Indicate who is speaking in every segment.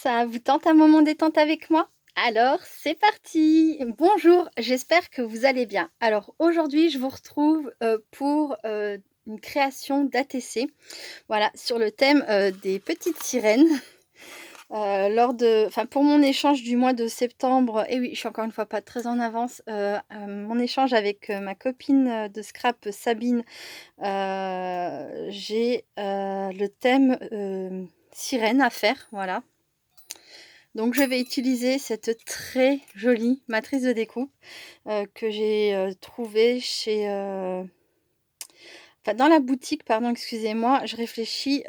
Speaker 1: Ça vous tente un moment détente avec moi? Alors, c'est parti! Bonjour, j'espère que vous allez bien. Alors aujourd'hui, je vous retrouve, pour, une création d'ATC. Voilà, sur le thème, des petites sirènes. Pour mon échange du mois de septembre et oui, je suis encore une fois pas très en avance, mon échange avec, ma copine, de scrap Sabine, j'ai, le thème, sirène à faire, voilà. Donc je vais utiliser cette très jolie matrice de découpe, que j'ai, trouvée chez, dans la boutique, pardon, excusez-moi, je réfléchis,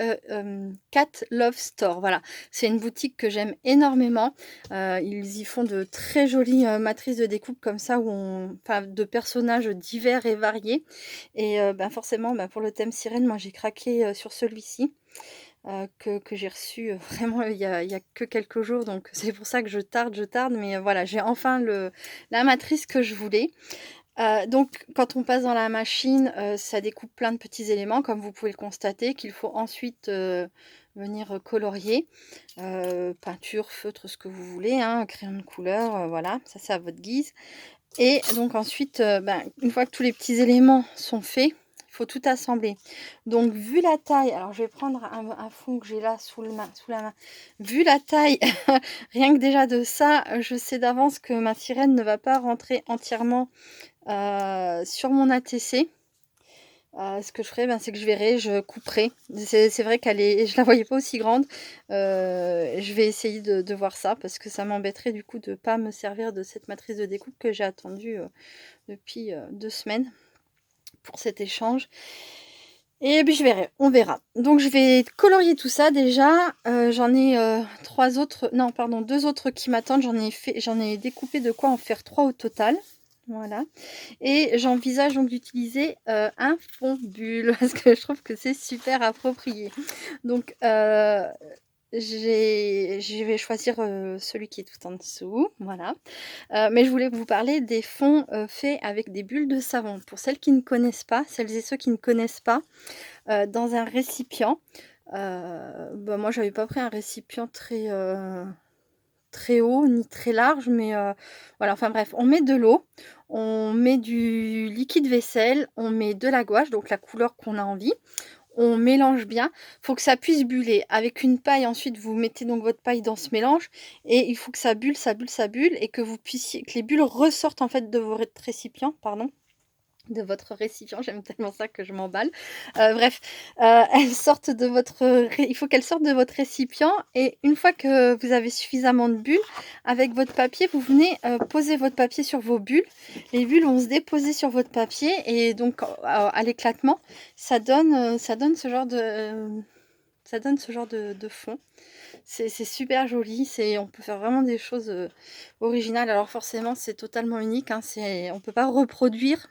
Speaker 1: Cat Love Store, voilà. C'est une boutique que j'aime énormément, ils y font de très jolies, matrices de découpe comme ça où de personnages divers et variés et forcément, pour le thème sirène, moi j'ai craqué, sur celui-ci. Que j'ai reçu, vraiment il y a que quelques jours, donc c'est pour ça que je tarde, mais voilà, j'ai enfin la matrice que je voulais. Donc quand on passe dans la machine, ça découpe plein de petits éléments comme vous pouvez le constater qu'il faut ensuite, venir, colorier, peinture, feutre, ce que vous voulez, hein, crayon de couleur, voilà, ça c'est à votre guise et donc ensuite, une fois que tous les petits éléments sont faits, il faut tout assembler. Donc vu la taille, alors je vais prendre un fond que j'ai là sous la main. Vu la taille, rien que déjà de ça, je sais d'avance que ma sirène ne va pas rentrer entièrement, sur mon ATC. Ce que je ferai, c'est que je verrai, je couperai. C'est vrai je la voyais pas aussi grande. Je vais essayer de voir ça parce que ça m'embêterait du coup de pas me servir de cette matrice de découpe que j'ai attendue, depuis, 2 semaines pour cet échange et puis je verrai, on verra. Donc je vais colorier tout ça déjà, j'en ai, 3 autres non pardon, 2 autres qui m'attendent. J'en ai découpé de quoi en faire 3 au total. Voilà et j'envisage donc d'utiliser, un fond bulle parce que je trouve que c'est super approprié. Donc, je vais choisir, celui qui est tout en dessous, voilà. Mais je voulais vous parler des fonds, faits avec des bulles de savon. Pour celles et ceux qui ne connaissent pas, dans un récipient, moi j'avais pas pris un récipient très haut ni très large, mais voilà, enfin bref, on met de l'eau, on met du liquide vaisselle, on met de la gouache, donc la couleur qu'on a envie. On mélange bien, faut que ça puisse buller. Avec une paille, ensuite, vous mettez donc votre paille dans ce mélange et il faut que ça bulle, ça bulle, ça bulle et que les bulles ressortent en fait de votre récipient, pardon. De votre récipient, j'aime tellement ça que je m'emballe. Bref, elles sortent de votre ré il faut qu'elles sortent de votre récipient et une fois que vous avez suffisamment de bulles, avec votre papier, vous venez, poser votre papier sur vos bulles. Les bulles vont se déposer sur votre papier et donc à l'éclatement, ça donne ce genre de fond. C'est super joli, on peut faire vraiment des choses, originales. Alors forcément, c'est totalement unique, hein, on peut pas reproduire.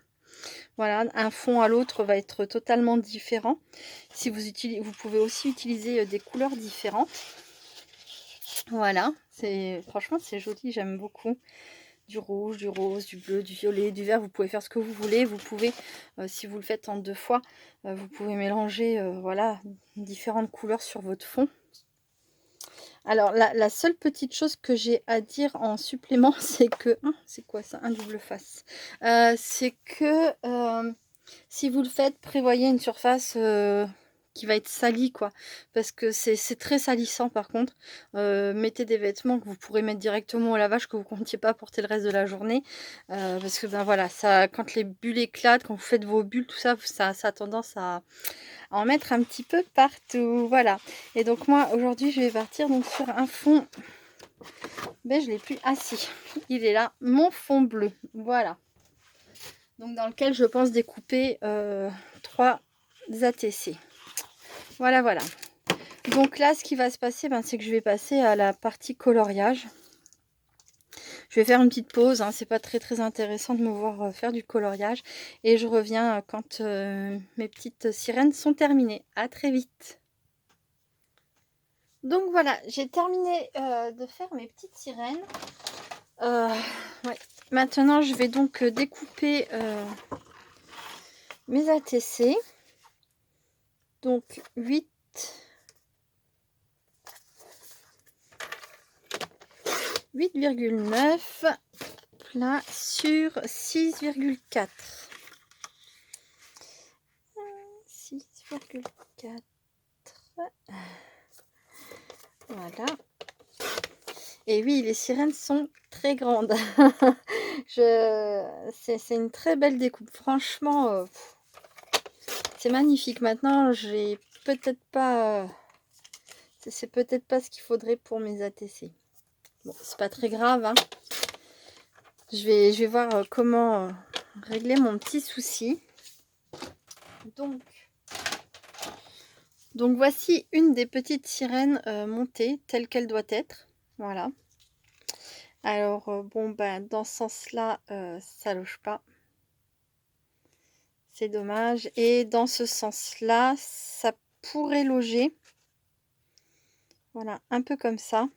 Speaker 1: Voilà, un fond à l'autre va être totalement différent. Si vous pouvez aussi utiliser, des couleurs différentes. Voilà, franchement, c'est joli, j'aime beaucoup. Du rouge, du rose, du bleu, du violet, du vert, vous pouvez faire ce que vous voulez. Vous pouvez, si vous le faites en 2 fois, vous pouvez mélanger, voilà, différentes couleurs sur votre fond. Alors la seule petite chose que j'ai à dire en supplément, c'est que c'est quoi ça? Un double face. C'est que, si vous le faites, prévoyez une surface, qui va être salie quoi, parce que c'est très salissant par contre. Mettez des vêtements que vous pourrez mettre directement au lavage, que vous comptiez pas porter le reste de la journée, parce que, voilà, ça quand les bulles éclatent, quand vous faites vos bulles, tout ça, ça a tendance à en mettre un petit peu partout, voilà et donc moi, aujourd'hui, je vais partir donc sur un fond je l'ai plus. Ah si, il est là, mon fond bleu, voilà. Donc dans lequel je pense découper 3 ATC. Voilà, voilà. Donc là, ce qui va se passer, c'est que je vais passer à la partie coloriage. Je vais faire une petite pause, hein, c'est pas très très intéressant de me voir faire du coloriage. Et je reviens quand mes petites sirènes sont terminées. À très vite. Donc voilà, j'ai terminé de faire mes petites sirènes. Ouais. Maintenant, je vais donc découper mes ATC. Donc 8 8,9 plein sur 6,4. 6,4. Voilà. Et oui, les sirènes sont très grandes. C'est une très belle découpe. Franchement, c'est magnifique. Maintenant, j'ai peut-être pas... c'est peut-être pas ce qu'il faudrait pour mes ATC. Bon, c'est pas très grave, hein. Je vais voir comment régler mon petit souci. Donc voici une des petites sirènes montées telle qu'elle doit être. Voilà. Alors, bon, ben, dans ce sens-là, ça loge pas. C'est dommage. Et dans ce sens-là, ça pourrait loger. Voilà, un peu comme ça.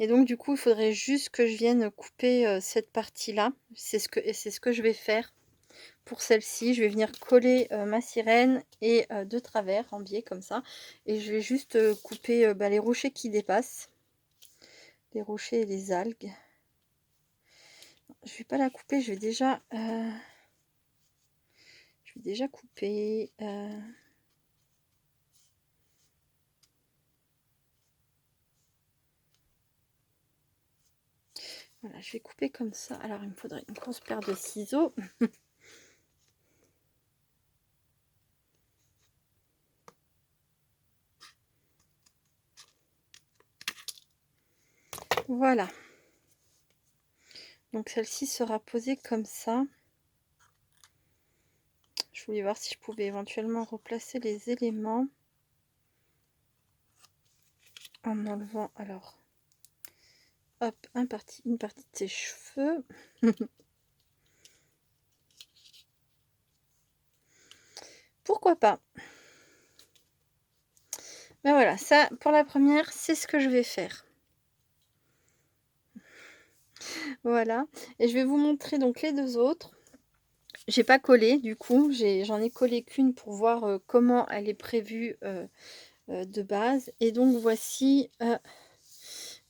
Speaker 1: Et donc, du coup, il faudrait juste que je vienne couper cette partie-là. C'est ce que je vais faire pour celle-ci. Je vais venir coller ma sirène et de travers, en biais, comme ça. Et je vais juste couper les rochers qui dépassent. Les rochers et les algues. Je vais pas la couper, je vais déjà couper. Voilà, je vais couper comme ça. Alors, il me faudrait une grosse paire de ciseaux. Voilà. Donc, celle-ci sera posée comme ça. Je voulais voir si je pouvais éventuellement replacer les éléments. En enlevant, alors, hop, une partie de ses cheveux. Pourquoi pas? Ben voilà, ça, pour la première, c'est ce que je vais faire. Voilà. Et je vais vous montrer donc les deux autres. J'ai pas collé, du coup, j'en ai collé qu'une pour voir comment elle est prévue de base. Et donc, voici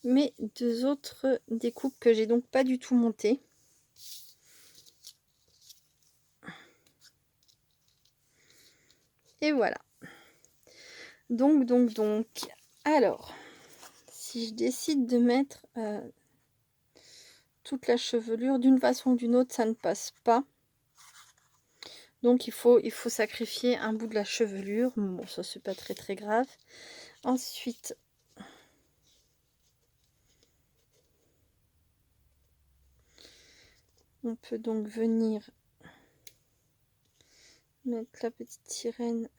Speaker 1: mes deux autres découpes que j'ai donc pas du tout montées. Et voilà. Donc. Alors, si je décide de mettre toute la chevelure d'une façon ou d'une autre, ça ne passe pas. Donc, il faut sacrifier un bout de la chevelure. Bon, ça, c'est pas très grave. Ensuite, on peut donc venir mettre la petite sirène.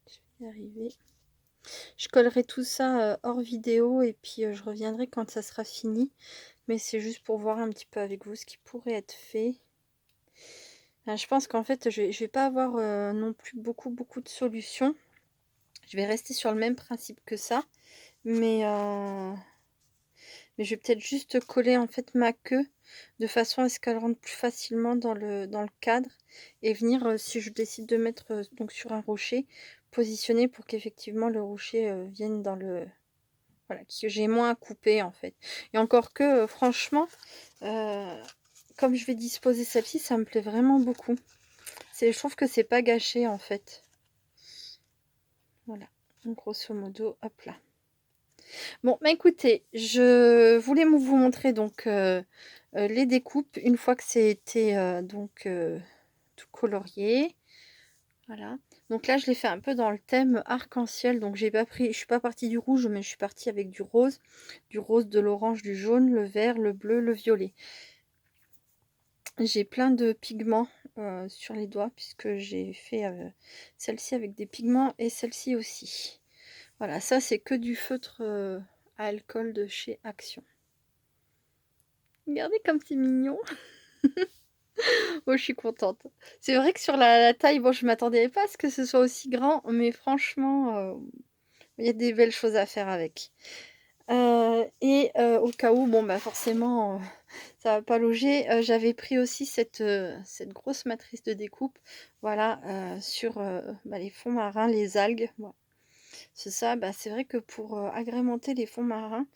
Speaker 1: Je vais y arriver. Je collerai tout ça hors vidéo et puis je reviendrai quand ça sera fini. Mais c'est juste pour voir un petit peu avec vous ce qui pourrait être fait. Je pense qu'en fait, je vais pas avoir non plus beaucoup de solutions. Je vais rester sur le même principe que ça. Mais je vais peut-être juste coller en fait ma queue de façon à ce qu'elle rentre plus facilement dans le cadre. Et venir, si je décide de mettre donc sur un rocher, positionner pour qu'effectivement le rocher vienne dans le... Voilà, que j'ai moins à couper en fait. Et encore que, franchement, comme je vais disposer celle-ci, ça me plaît vraiment beaucoup. Je trouve que c'est pas gâché en fait. Voilà, donc, grosso modo, hop là. Bon, bah écoutez, je voulais vous montrer donc les découpes une fois que c'était tout colorié. Voilà. Donc là, je l'ai fait un peu dans le thème arc-en-ciel. Donc je suis pas partie du rouge, mais je suis partie avec du rose, de l'orange, du jaune, le vert, le bleu, le violet. J'ai plein de pigments sur les doigts puisque j'ai fait celle-ci avec des pigments et celle-ci aussi. Voilà, ça c'est que du feutre à alcool de chez Action. Regardez comme c'est mignon. Oh, je suis contente. C'est vrai que sur la taille, bon, je m'attendais pas à ce que ce soit aussi grand, mais franchement, il y a des belles choses à faire avec. Au cas où, bon, bah, forcément, ça va pas loger, j'avais pris aussi cette grosse matrice de découpe, voilà, sur, bah, les fonds marins, les algues, voilà. C'est ça, bah, c'est vrai que pour, agrémenter les fonds marins,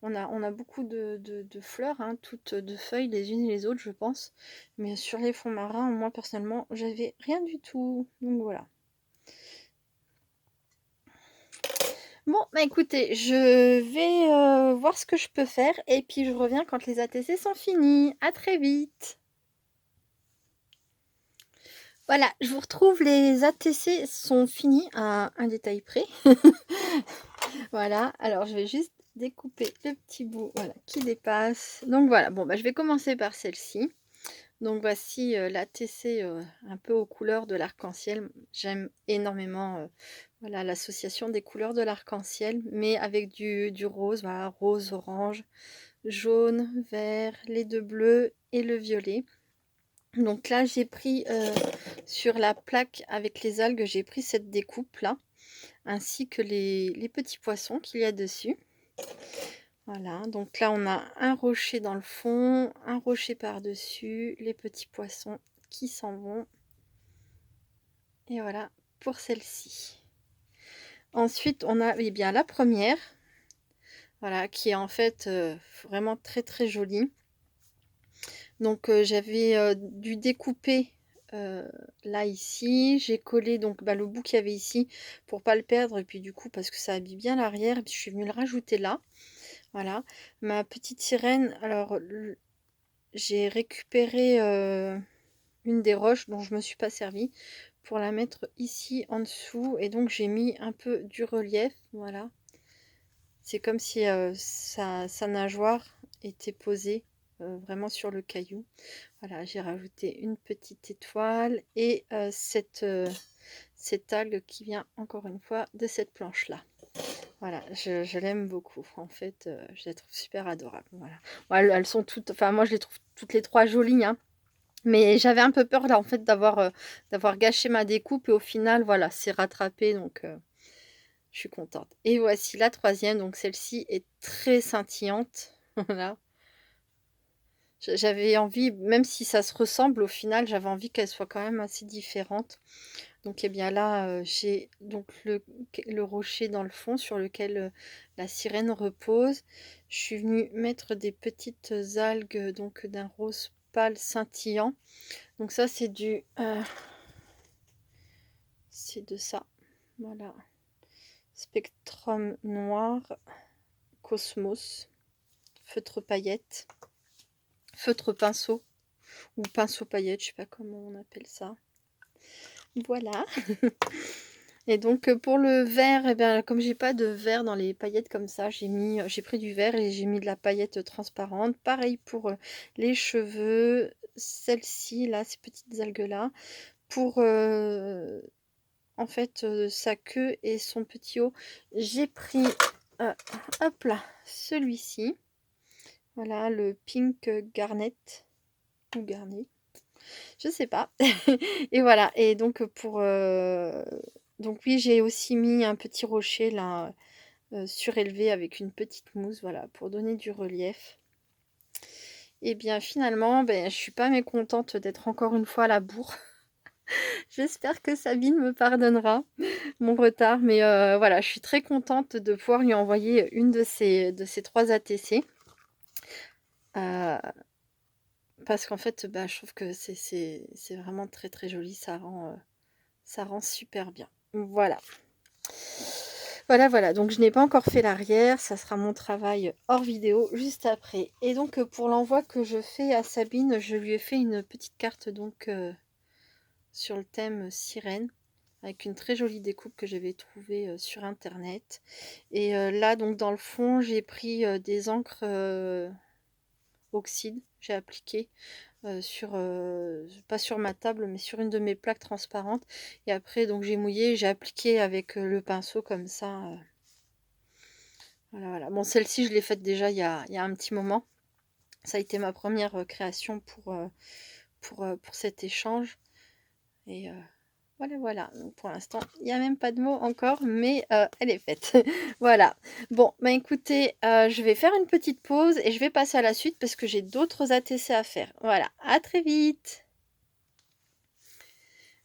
Speaker 1: on a beaucoup de fleurs, hein, toutes de feuilles les unes et les autres, je pense. Mais sur les fonds marins, moi personnellement, j'avais rien du tout. Donc voilà. Bon, bah écoutez, je vais voir ce que je peux faire et puis je reviens quand les ATC sont finis. À très vite. Voilà, je vous retrouve, les ATC sont finis à un détail près. Voilà, alors je vais juste découper le petit bout, voilà, qui dépasse. Donc voilà, bon, bah, je vais commencer par celle-ci. Donc voici l'ATC un peu aux couleurs de l'arc-en-ciel. J'aime énormément voilà, l'association des couleurs de l'arc-en-ciel, mais avec du rose, voilà, rose, orange, jaune, vert, les deux bleus et le violet. Donc là, j'ai pris sur la plaque avec les algues, j'ai pris cette découpe là, ainsi que les petits poissons qu'il y a dessus. Voilà, donc là on a un rocher dans le fond, un rocher par-dessus, les petits poissons qui s'en vont. Et voilà pour celle-ci. Ensuite on a, eh bien, la première, voilà, qui est en fait vraiment très très jolie. Donc j'avais dû découper là ici, j'ai collé donc bah, le bout qu'il y avait ici pour pas le perdre, et puis du coup parce que ça habille bien l'arrière, et puis je suis venue le rajouter là. Voilà, ma petite sirène, alors j'ai récupéré une des roches dont je me suis pas servie pour la mettre ici en dessous, et donc j'ai mis un peu du relief, voilà. C'est comme si sa nageoire était posée vraiment sur le caillou. Voilà, j'ai rajouté une petite étoile et cette algue qui vient encore une fois de cette planche là. Voilà, je l'aime beaucoup. En fait, je la trouve super adorable. Voilà. Bon, elles sont toutes, enfin moi je les trouve toutes les trois jolies, hein. Mais j'avais un peu peur là en fait d'avoir gâché ma découpe, et au final voilà, c'est rattrapé, donc je suis contente. Et voici la troisième, donc celle-ci est très scintillante. Voilà. J'avais envie, même si ça se ressemble au final, j'avais envie qu'elle soit quand même assez différente. Donc, eh bien là, j'ai donc le rocher dans le fond sur lequel la sirène repose. Je suis venue mettre des petites algues donc d'un rose pâle scintillant. Donc ça, c'est de ça. Voilà. Spectrum noir, cosmos, feutre paillette, feutre pinceau ou pinceau paillette, je sais pas comment on appelle ça. Voilà. Et donc pour le vert, eh bien, comme j'ai pas de vert dans les paillettes comme ça, j'ai pris du vert et j'ai mis de la paillette transparente. Pareil pour les cheveux, celle-ci là, ces petites algues là, pour en fait sa queue et son petit haut, j'ai pris hop là, celui-ci. Voilà, le pink garnet ou garnet, je sais pas. Et voilà, et donc donc oui, j'ai aussi mis un petit rocher là, surélevé avec une petite mousse, voilà, pour donner du relief. Et bien finalement, ben, je suis pas mécontente d'être encore une fois à la bourre. J'espère que Sabine me pardonnera mon retard, mais voilà, je suis très contente de pouvoir lui envoyer une de ces 3 ATC. Heu, Parce qu'en fait, bah, je trouve que c'est vraiment très, très joli, ça rend super bien. Voilà. Voilà, voilà, donc je n'ai pas encore fait l'arrière, ça sera mon travail hors vidéo juste après. Et donc pour l'envoi que je fais à Sabine, je lui ai fait une petite carte donc sur le thème sirène, avec une très jolie découpe que j'avais trouvée sur internet. Et là donc dans le fond, j'ai pris des encres oxyde, j'ai appliqué pas sur ma table, mais sur une de mes plaques transparentes. Et après donc j'ai mouillé, j'ai appliqué avec le pinceau comme ça. Voilà, voilà. Bon, celle-ci, je l'ai faite déjà il y a un petit moment. Ça a été ma première création pour cet échange. Et Voilà, voilà. Donc pour l'instant, il y a même pas de mots encore, mais elle est faite. Voilà. Bon, bah, écoutez, je vais faire une petite pause et je vais passer à la suite parce que j'ai d'autres ATC à faire. Voilà, à très vite!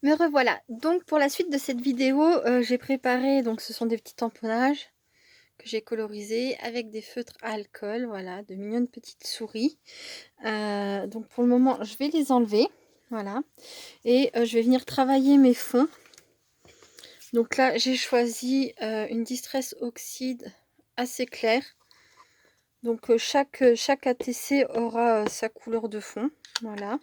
Speaker 1: Me revoilà. Donc pour la suite de cette vidéo, j'ai préparé donc ce sont des petits tamponnages que j'ai colorisés avec des feutres à alcool, voilà, de mignonnes petites souris. Donc pour le moment, je vais les enlever, voilà, et je vais venir travailler mes fonds. Donc là, j'ai choisi une Distress Oxide assez claire. Donc chaque ATC aura sa couleur de fond, voilà.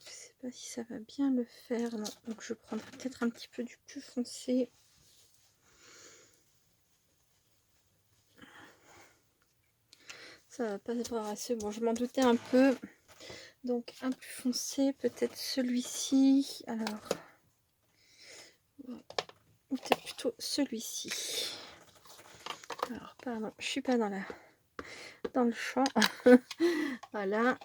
Speaker 1: Je sais pas si ça va bien le faire, non. Donc je prendrai peut-être un petit peu du plus foncé. Ça va pas être assez. Bon, je m'en doutais un peu. Donc un plus foncé, peut-être celui-ci. Alors, ou peut-être plutôt celui-ci. Alors, pardon, je suis pas dans le champ. Voilà.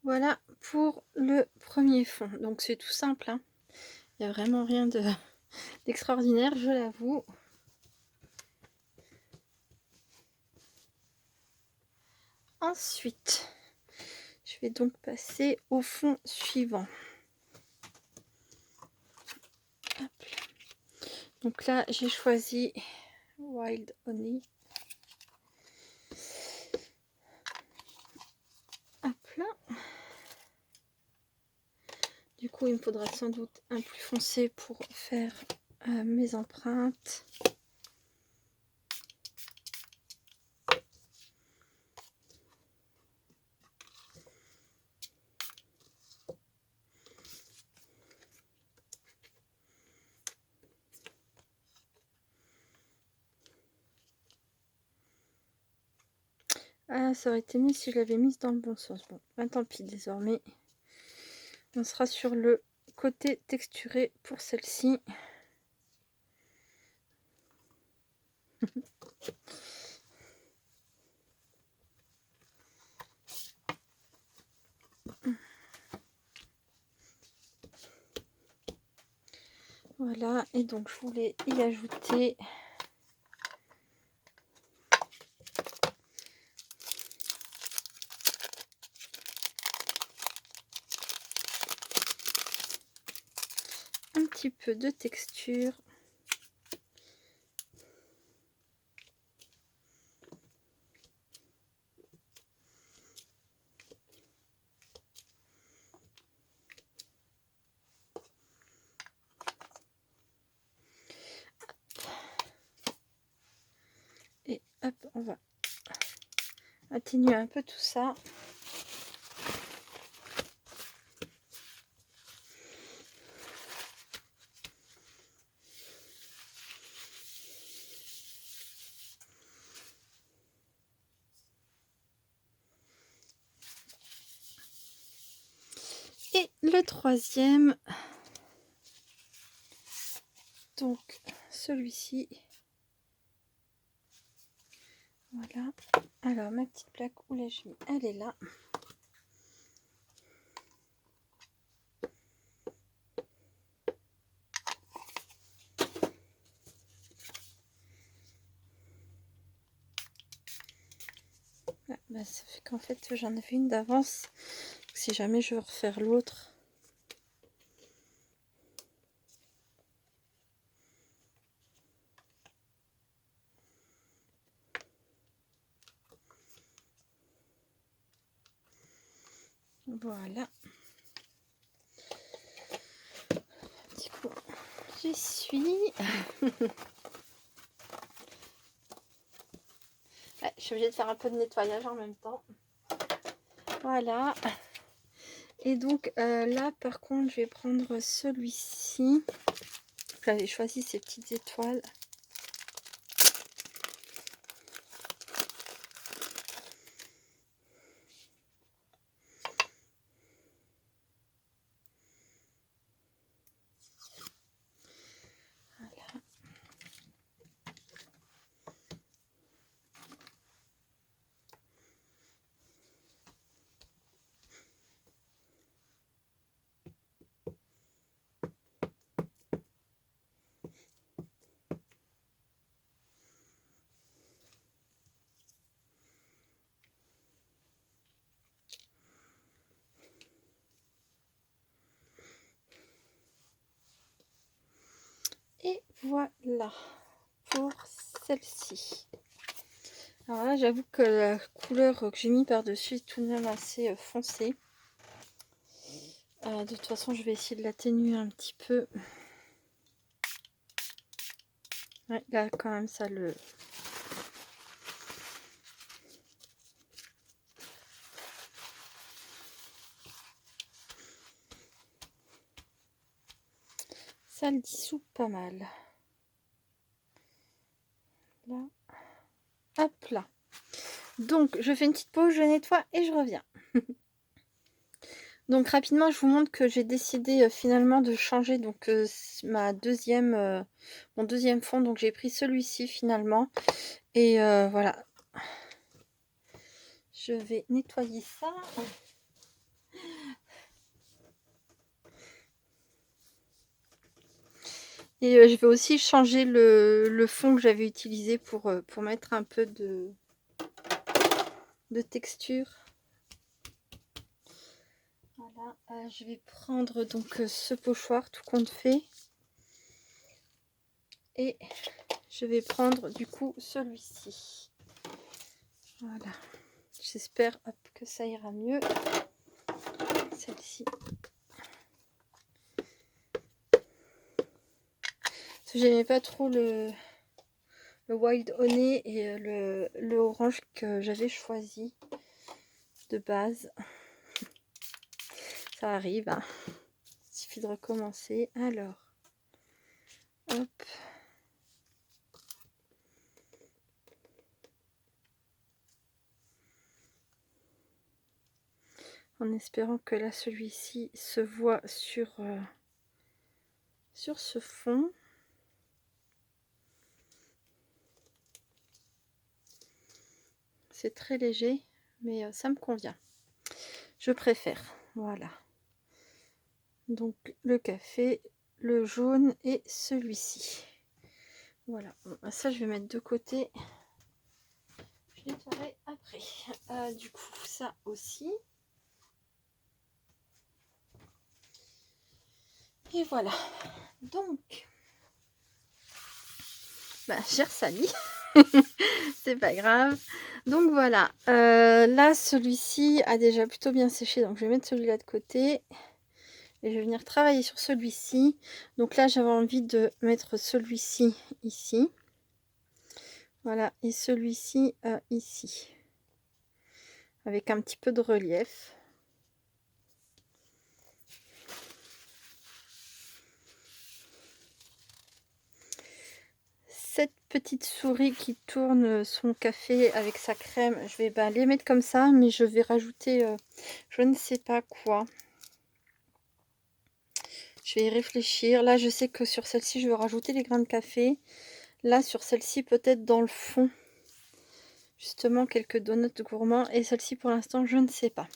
Speaker 1: Voilà pour le premier fond. Donc c'est tout simple, hein. Il n'y a vraiment rien d'extraordinaire, je l'avoue. Ensuite, je vais donc passer au fond suivant. Hop. Donc là, j'ai choisi Wild Honey. Hop là. Du coup, il me faudra sans doute un plus foncé pour faire mes empreintes. Ah, ça aurait été mieux si je l'avais mise dans le bon sens. Bon, bah, tant pis, désormais. On sera sur le côté texturé pour celle-ci. Voilà, et donc je voulais y ajouter un petit peu de texture. Et hop, on va atténuer un peu tout ça. Et le troisième, donc celui-ci. Voilà. Alors ma petite plaque, où l'ai-je mis? Elle est là. Voilà. Bah, ça fait qu'en fait j'en ai fait une d'avance. Si jamais je veux refaire l'autre. Voilà. Du coup, j'y suis. Ouais, je suis obligée de faire un peu de nettoyage en même temps. Voilà. Et donc là, par contre, je vais prendre celui-ci. J'avais choisi ces petites étoiles. Voilà. Et voilà pour celle-ci. Alors là, j'avoue que la couleur que j'ai mis par-dessus est tout de même assez foncée. De toute façon, je vais essayer de l'atténuer un petit peu. Ouais, là, quand même, ça le... Ça le dissout pas mal. Là. Hop là. Donc, je fais une petite pause, je nettoie et je reviens. Donc, rapidement, je vous montre que j'ai décidé finalement de changer donc mon deuxième fond. Donc, j'ai pris celui-ci finalement. Et voilà. Je vais nettoyer ça. Et je vais aussi changer le fond que j'avais utilisé pour mettre un peu de texture. Voilà, je vais prendre donc ce pochoir tout compte fait. Et je vais prendre du coup celui-ci. Voilà. J'espère que ça ira mieux. Celle-ci. J'aimais pas trop le Wild Honey et le orange que j'avais choisi de base. Ça arrive, hein. Il suffit de recommencer. Alors, hop. En espérant que là, celui-ci se voit sur ce fond. C'est très léger, mais ça me convient. Je préfère. Voilà. Donc, le café, le jaune et celui-ci. Voilà. Bon, ça, je vais mettre de côté. Je nettoierai après. Du coup, ça aussi. Et voilà. Donc, j'ai ressali. C'est pas grave. Donc voilà. Là, celui-ci a déjà plutôt bien séché. Donc, je vais mettre celui-là de côté. Et je vais venir travailler sur celui-ci. Donc là, j'avais envie de mettre celui-ci ici. Voilà. Et celui-ci ici. Avec un petit peu de relief. Cette petite souris qui tourne son café avec sa crème, je vais les mettre comme ça, mais je vais rajouter je ne sais pas quoi. Je vais y réfléchir. Là, je sais que sur celle-ci, je vais rajouter les grains de café. Là, sur celle-ci, peut-être dans le fond, justement, quelques donuts gourmands. Et celle-ci, pour l'instant, je ne sais pas.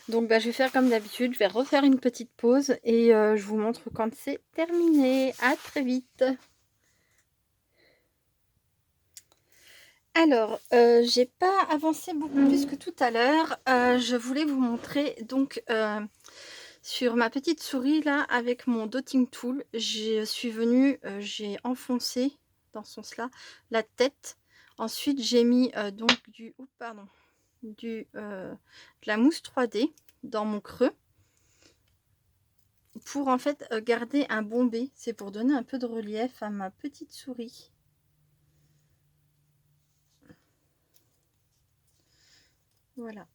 Speaker 1: Donc, je vais faire comme d'habitude. Je vais refaire une petite pause et je vous montre quand c'est terminé. À très vite. Alors, j'ai pas avancé beaucoup plus que tout à l'heure. Je voulais vous montrer donc sur ma petite souris là avec mon dotting tool, je suis venue, j'ai enfoncé dans ce sens-là la tête. Ensuite, j'ai mis donc de la mousse 3D. dans mon creux pour en fait garder un bombé. C'est pour donner un peu de relief à ma petite souris. Voilà.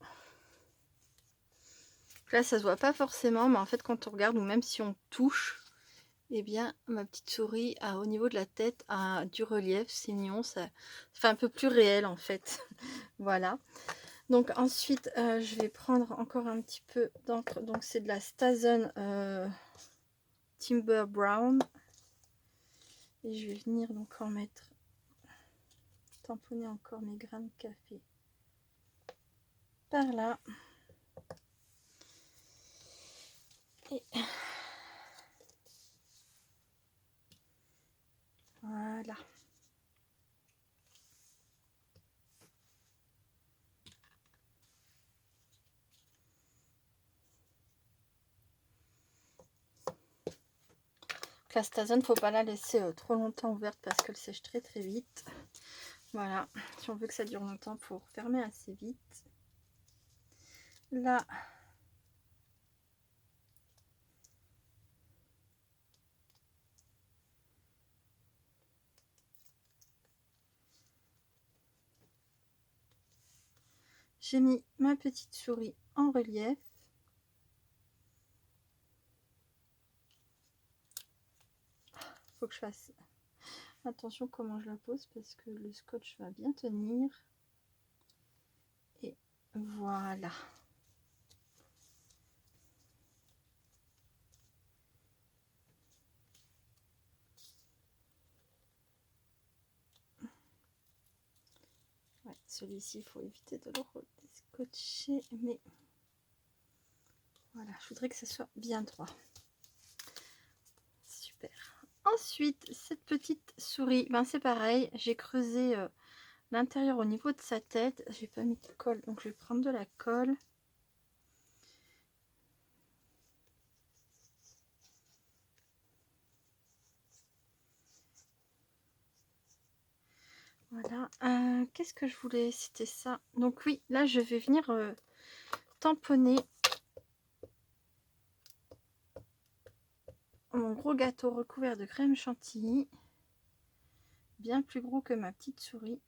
Speaker 1: Là, ça se voit pas forcément, mais en fait, quand on regarde, ou même si on touche, eh bien, ma petite souris, au niveau de la tête, a du relief. C'est mignon, ça fait un peu plus réel, en fait. Voilà. Donc, ensuite, je vais prendre encore un petit peu d'encre. Donc, c'est de la Stazen Timber Brown. Et je vais venir donc en mettre, tamponner encore mes grains de café par là. Et voilà. La Stazen, faut pas la laisser trop longtemps ouverte parce qu'elle sèche très très vite. Voilà, si on veut que ça dure longtemps, pour fermer assez vite. Là, j'ai mis ma petite souris en relief. Faut que je fasse attention comment je la pose parce que le scotch va bien tenir. Et voilà. Ouais, celui-ci, il faut éviter de le redescotcher, mais voilà, je voudrais que ce soit bien droit. Super. Ensuite, cette petite souris, ben c'est pareil, j'ai creusé l'intérieur au niveau de sa tête. J'ai pas mis de colle, donc je vais prendre de la colle. Voilà. Qu'est-ce que je voulais? C'était ça. Donc oui, là je vais venir tamponner mon gros gâteau recouvert de crème chantilly. Bien plus gros que ma petite souris.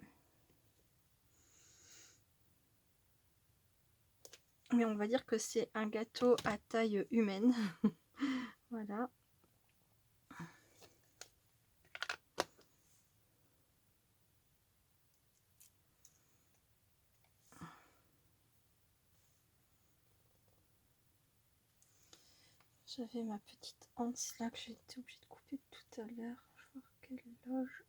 Speaker 1: Mais on va dire que c'est un gâteau à taille humaine. Voilà. J'avais ma petite anse là que j'ai été obligée de couper tout à l'heure. Je vais voir quelle loge.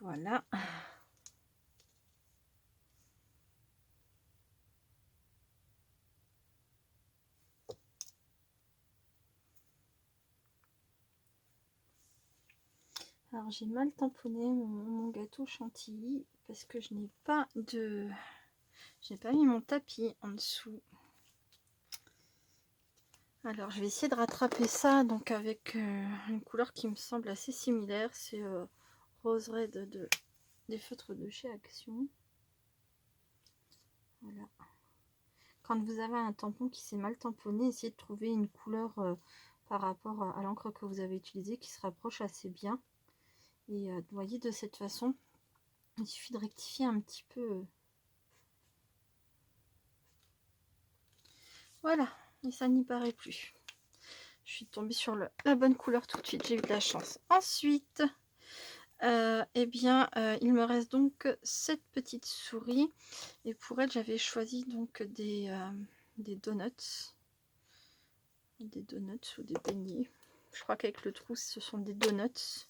Speaker 1: Voilà. Alors j'ai mal tamponné mon gâteau chantilly parce que je n'ai pas de... J'ai pas mis mon tapis en dessous. Alors je vais essayer de rattraper ça donc avec une couleur qui me semble assez similaire. C'est Rose Red des feutres de chez Action. Voilà. Quand vous avez un tampon qui s'est mal tamponné, essayez de trouver une couleur par rapport à l'encre que vous avez utilisée qui se rapproche assez bien. Et vous voyez, de cette façon, il suffit de rectifier un petit peu. Voilà, et ça n'y paraît plus. Je suis tombée sur la bonne couleur tout de suite, j'ai eu de la chance. Ensuite, eh bien, il me reste donc cette petite souris. Et pour elle, j'avais choisi donc des donuts. Des donuts ou des beignets. Je crois qu'avec le trou, ce sont des donuts.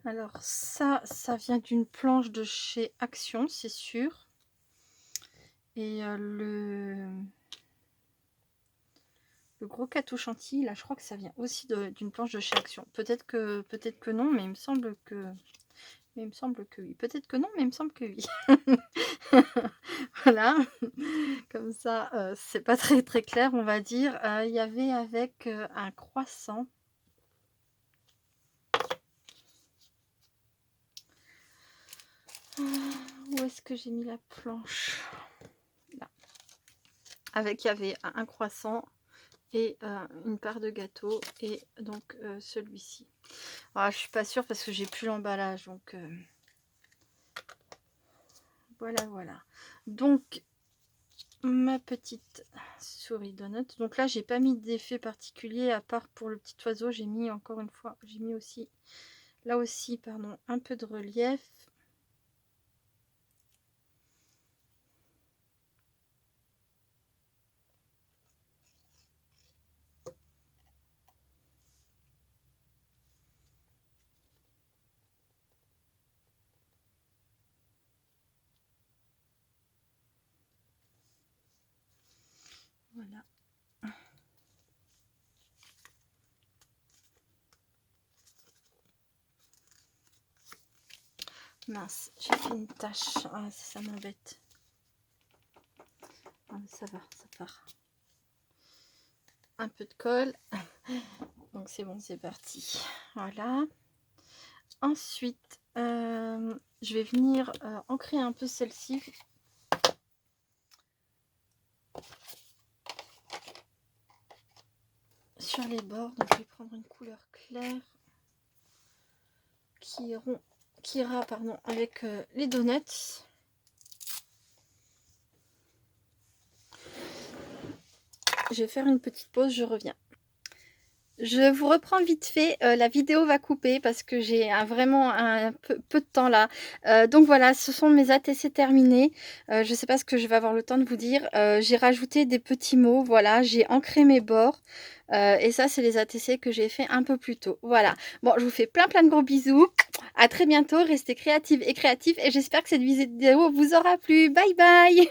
Speaker 1: Alors ça vient d'une planche de chez Action, c'est sûr. Et le gros catou chantilly, là, je crois que ça vient aussi d'une planche de chez Action. Peut-être que non, mais il me semble que... Mais il me semble que oui. Peut-être que non, mais il me semble que oui. Voilà. Comme ça, c'est pas très très clair, on va dire. Il y avait avec un croissant. Où est-ce que j'ai mis la planche? Là. Avec, il y avait un croissant et une part de gâteau et donc celui-ci. Alors, je suis pas sûre parce que j'ai plus l'emballage, donc voilà. Donc ma petite souris donut. Donc là, j'ai pas mis d'effet particulier à part pour le petit oiseau. J'ai mis encore une fois, j'ai mis aussi là aussi, pardon, un peu de relief. Voilà. Mince, j'ai fait une tache. Ah, ça m'embête. Ah, mais ça va, ça part. Un peu de colle. Donc c'est bon, c'est parti. Voilà. Ensuite, je vais venir ancrer un peu celle-ci. Sur les bords. Donc je vais prendre une couleur claire qui ira avec les donuts. Je vais faire une petite pause, je reviens. Je vous reprends vite fait, la vidéo va couper parce que j'ai vraiment un peu de temps là. Donc voilà, ce sont mes ATC terminés. Je ne sais pas ce que je vais avoir le temps de vous dire. J'ai rajouté des petits mots, voilà, j'ai ancré mes bords. Et ça, c'est les ATC que j'ai fait un peu plus tôt. Voilà. Bon, je vous fais plein de gros bisous. À très bientôt, restez créatives et créatifs et j'espère que cette vidéo vous aura plu. Bye bye!